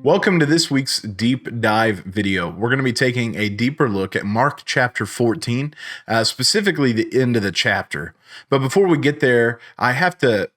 Welcome to this week's deep dive video. We're going to be taking a deeper look at Mark chapter 14, specifically the end of the chapter. But before we get there, I have to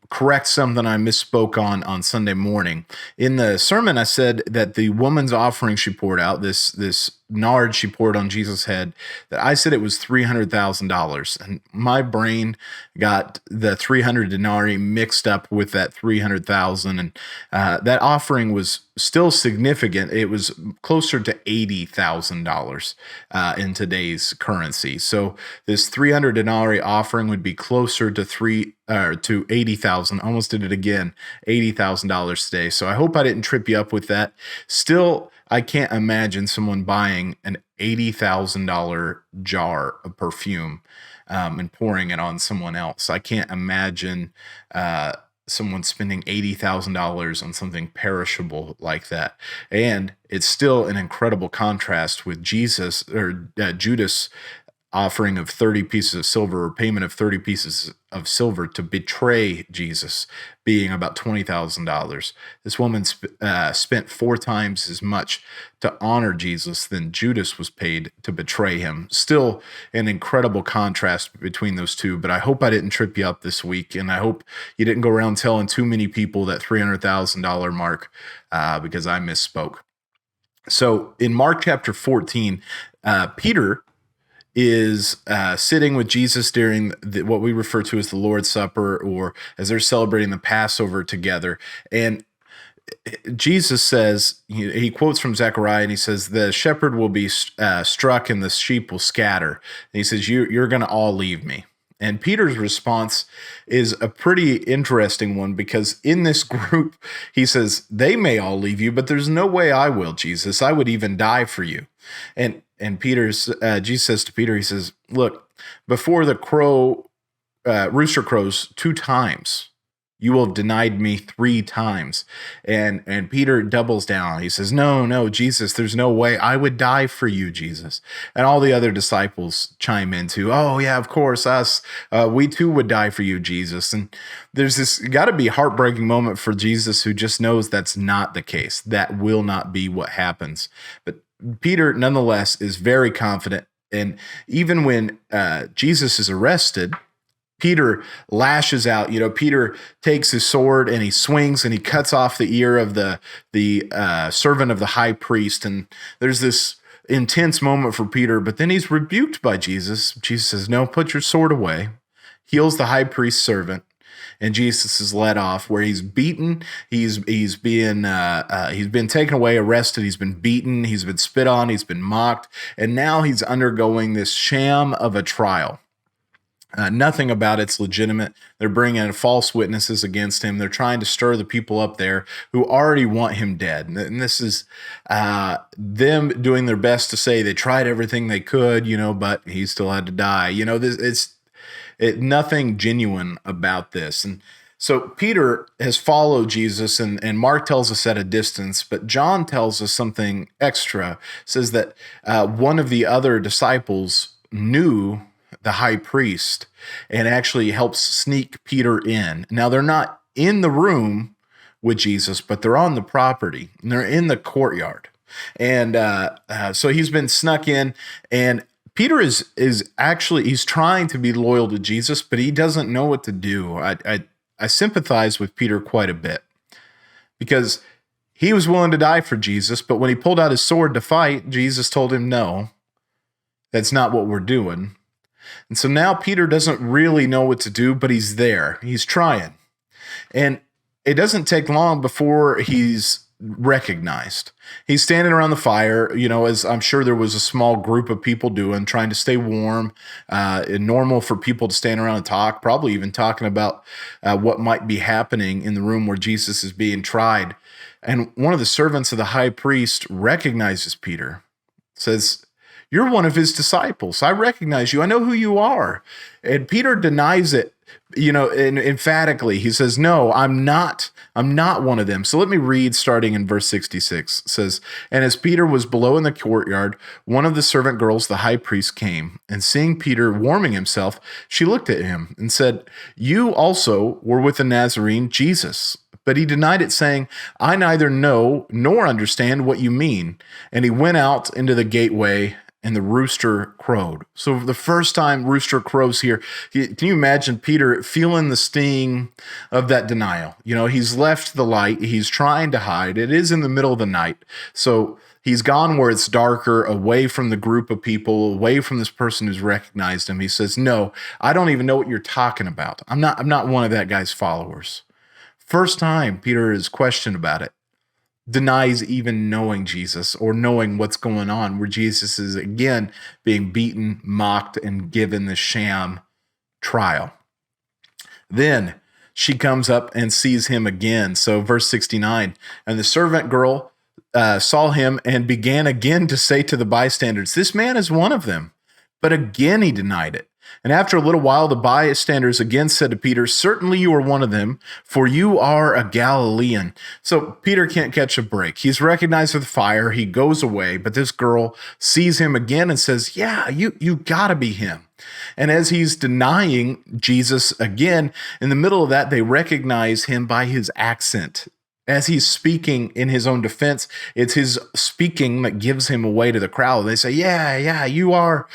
correct something I misspoke on Sunday morning. In the sermon, I said that the woman's offering she poured out, this nard she poured on Jesus' head, that I said it was $300,000. And my brain got the 300 denarii mixed up with that 300,000. And that offering was still significant. It was closer to $80,000 in today's currency. So this 300 denarii offering would be closer to 80,000. Almost did it again. $80,000 today. So I hope I didn't trip you up with that. Still, I can't imagine someone buying an $80,000 jar of perfume and pouring it on someone else. I can't imagine someone spending $80,000 on something perishable like that. And it's still an incredible contrast with Judas offering of 30 pieces of silver, or payment of 30 pieces of silver to betray Jesus, being about $20,000. This woman spent 4 times as much to honor Jesus than Judas was paid to betray him. Still an incredible contrast between those two, but I hope I didn't trip you up this week, and I hope you didn't go around telling too many people that $300,000 mark because I misspoke. So in Mark chapter 14, Peter is sitting with Jesus during what we refer to as the Lord's Supper, or as they're celebrating the Passover together. And Jesus says, he quotes from Zechariah, and he says, the shepherd will be struck and the sheep will scatter. And he says, you're going to all leave me. And Peter's response is a pretty interesting one, because in this group, he says, they may all leave you, but there's no way I will, Jesus. I would even die for you. And Jesus says to Peter, he says, look, before the rooster crows 2 times, you will have denied me 3 times. And Peter doubles down. He says, no, Jesus, there's no way. I would die for you, Jesus. And all the other disciples chime in too. Oh, yeah, of course, us. We too would die for you, Jesus. And there's this got to be heartbreaking moment for Jesus, who just knows that's not the case. That will not be what happens. But Peter, nonetheless, is very confident. And even when Jesus is arrested, Peter lashes out. Peter takes his sword and he swings and he cuts off the ear of the servant of the high priest. And there's this intense moment for Peter, but then he's rebuked by Jesus. Jesus says, no, put your sword away. Heals the high priest's servant. And Jesus is led off, where he's beaten. He's been taken away, arrested. He's been beaten. He's been spit on. He's been mocked. And now he's undergoing this sham of a trial. Nothing about it's legitimate. They're bringing in false witnesses against him. They're trying to stir the people up there who already want him dead. And this is them doing their best to say they tried everything they could, but he still had to die. It's nothing genuine about this. And so Peter has followed Jesus, and Mark tells us at a distance, but John tells us something extra. Says that one of the other disciples knew the high priest and actually helps sneak Peter in. Now, they're not in the room with Jesus, but they're on the property, and they're in the courtyard. And so he's been snuck in, and Peter is actually, he's trying to be loyal to Jesus, but he doesn't know what to do. I sympathize with Peter quite a bit, because he was willing to die for Jesus, but when he pulled out his sword to fight, Jesus told him, no, that's not what we're doing. And so now Peter doesn't really know what to do, but he's there. He's trying. And it doesn't take long before he's recognized. He's standing around the fire, as I'm sure there was a small group of people doing, trying to stay warm. And normal for people to stand around and talk, probably even talking about what might be happening in the room where Jesus is being tried. And one of the servants of the high priest recognizes Peter, says, you're one of his disciples. I recognize you. I know who you are. And Peter denies it, and emphatically. He says, no, I'm not one of them. So let me read starting in verse 66. It says, and as Peter was below in the courtyard, one of the servant girls, the high priest, came, and seeing Peter warming himself, she looked at him and said, you also were with the Nazarene Jesus. But he denied it, saying, I neither know nor understand what you mean. And he went out into the gateway, and the rooster crowed. So for the first time, rooster crows here. Can you imagine Peter feeling the sting of that denial? You know, he's left the light. He's trying to hide. It is in the middle of the night. So he's gone where it's darker, away from the group of people, away from this person who's recognized him. He says, no, I don't even know what you're talking about. I'm not one of that guy's followers. First time Peter is questioned about it. Denies even knowing Jesus or knowing what's going on, where Jesus is again being beaten, mocked, and given the sham trial. Then she comes up and sees him again. So verse 69, and the servant girl saw him and began again to say to the bystanders, this man is one of them. But again he denied it. And after a little while, the bystanders again said to Peter, certainly you are one of them, for you are a Galilean. So Peter can't catch a break. He's recognized with fire. He goes away, but this girl sees him again and says, yeah, you gotta be him. And as he's denying Jesus again, in the middle of that, they recognize him by his accent. As he's speaking in his own defense, it's his speaking that gives him away to the crowd. They say, yeah, you're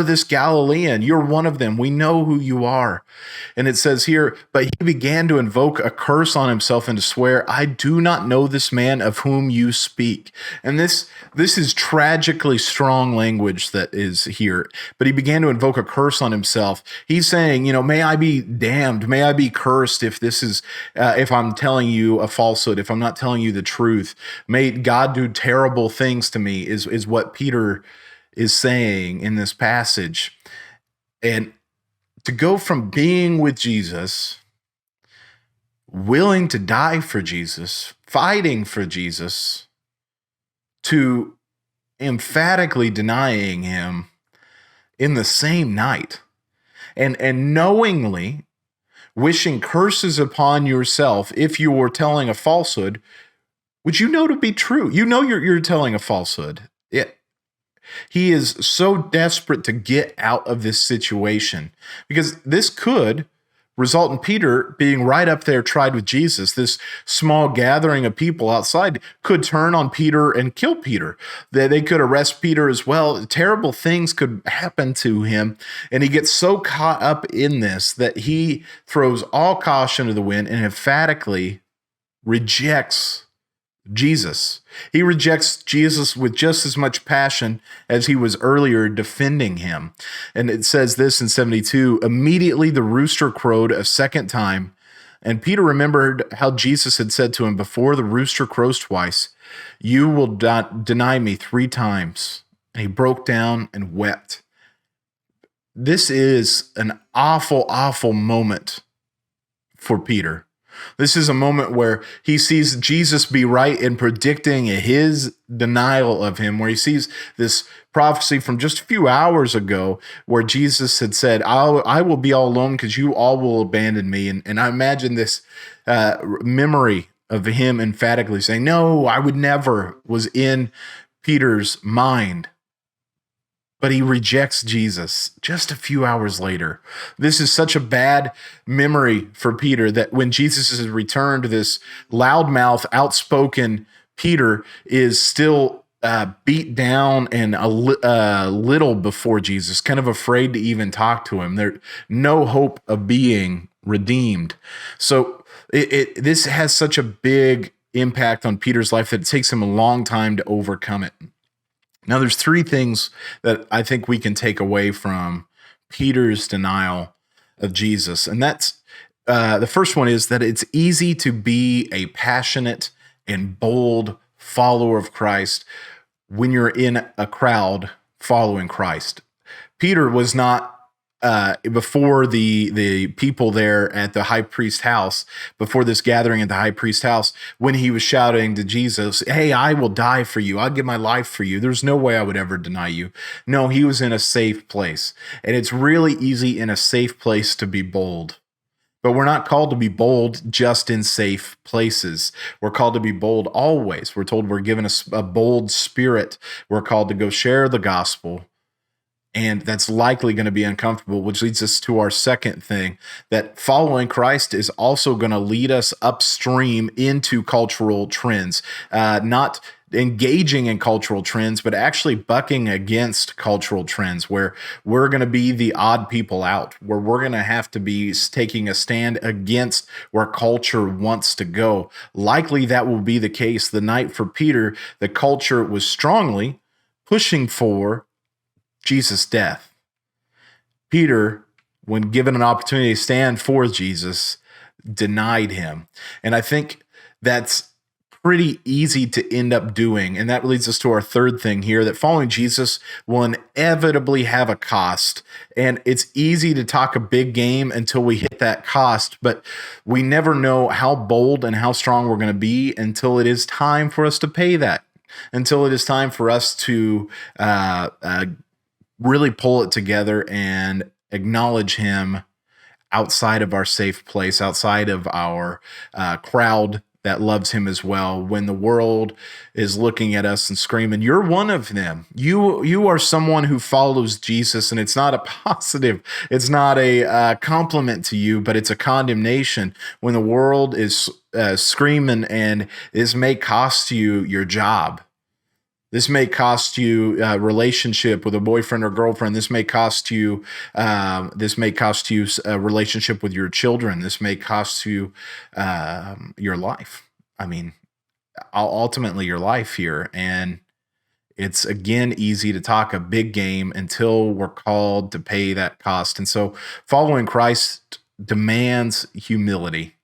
this Galilean. You're one of them. We know who you are. And it says here, but he began to invoke a curse on himself and to swear, I do not know this man of whom you speak. And this is tragically strong language that is here. But he began to invoke a curse on himself. He's saying, may I be damned. May I be cursed if this is, if I'm telling you a falsehood, if I'm not telling you the truth. May God do terrible things to me is what Peter is saying in this passage. And to go from being with Jesus, willing to die for Jesus, fighting for Jesus, to emphatically denying him in the same night, and knowingly wishing curses upon yourself if you were telling a falsehood, which you know to be true. You know you're telling a falsehood. He is so desperate to get out of this situation, because this could result in Peter being right up there tried with Jesus. This small gathering of people outside could turn on Peter and kill Peter. They could arrest Peter as well. Terrible things could happen to him. And he gets so caught up in this that he throws all caution to the wind and emphatically rejects Jesus. He rejects Jesus with just as much passion as he was earlier defending him. And it says this in 72, immediately the rooster crowed a second time, and Peter remembered how Jesus had said to him, before the rooster crows twice, you will deny me 3 times. And he broke down and wept. This is an awful, awful moment for Peter. This is a moment where he sees Jesus be right in predicting his denial of him, where he sees this prophecy from just a few hours ago where Jesus had said, I will be all alone because you all will abandon me. And I imagine this memory of him emphatically saying, no, I would never, was in Peter's mind. But he rejects Jesus just a few hours later. This is such a bad memory for Peter that when Jesus is returned, this loudmouth, outspoken Peter is still beat down and a little before Jesus, kind of afraid to even talk to him. There's no hope of being redeemed. So this has such a big impact on Peter's life that it takes him a long time to overcome it. Now, there's 3 things that I think we can take away from Peter's denial of Jesus. And that's the first one is that it's easy to be a passionate and bold follower of Christ when you're in a crowd following Christ. Peter was not before the people there at the high priest's house, before this gathering at the high priest's house, when he was shouting to Jesus, hey, I will die for you. I'll give my life for you. There's no way I would ever deny you. No, he was in a safe place. And it's really easy in a safe place to be bold. But we're not called to be bold just in safe places. We're called to be bold always. We're told we're given a bold spirit. We're called to go share the gospel And that's likely going to be uncomfortable, which leads us to our second thing, that following Christ is also going to lead us upstream into cultural trends, not engaging in cultural trends, but actually bucking against cultural trends where we're going to be the odd people out, where we're going to have to be taking a stand against where culture wants to go. Likely that will be the case the night for Peter. The culture was strongly pushing for Jesus' death. Peter, when given an opportunity to stand for Jesus, denied him. And I think that's pretty easy to end up doing. And that leads us to our third thing here, that following Jesus will inevitably have a cost. And it's easy to talk a big game until we hit that cost, but we never know how bold and how strong we're going to be until it is time for us to pay that, until it is time for us to really pull it together and acknowledge him outside of our safe place, outside of our crowd that loves him as well. When the world is looking at us and screaming, "You're one of them. You are someone who follows Jesus," and it's not a positive, it's not a compliment to you, but it's a condemnation. When the world is screaming, and this may cost you your job. This may cost you a relationship with a boyfriend or girlfriend. This may cost you. This may cost you a relationship with your children. This may cost you your life. I mean, ultimately, your life here. And it's again easy to talk a big game until we're called to pay that cost. And so, following Christ demands humility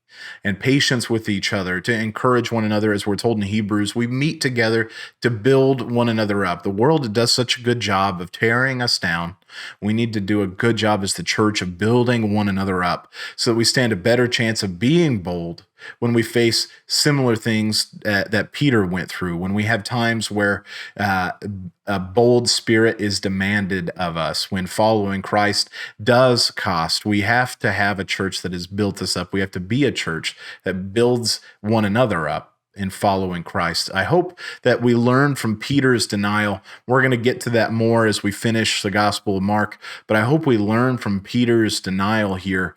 and patience with each other, to encourage one another. As we're told in Hebrews, we meet together to build one another up. The world does such a good job of tearing us down. We need to do a good job as the church of building one another up so that we stand a better chance of being bold when we face similar things that Peter went through, when we have times where a bold spirit is demanded of us, when following Christ does cost. We have to have a church that has built us up. We have to be a church that builds one another up in following Christ. I hope that we learn from Peter's denial. We're going to get to that more as we finish the Gospel of Mark, but I hope we learn from Peter's denial here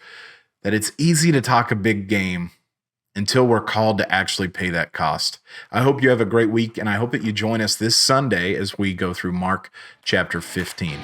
that it's easy to talk a big game until we're called to actually pay that cost. I hope you have a great week, and I hope that you join us this Sunday as we go through Mark chapter 15.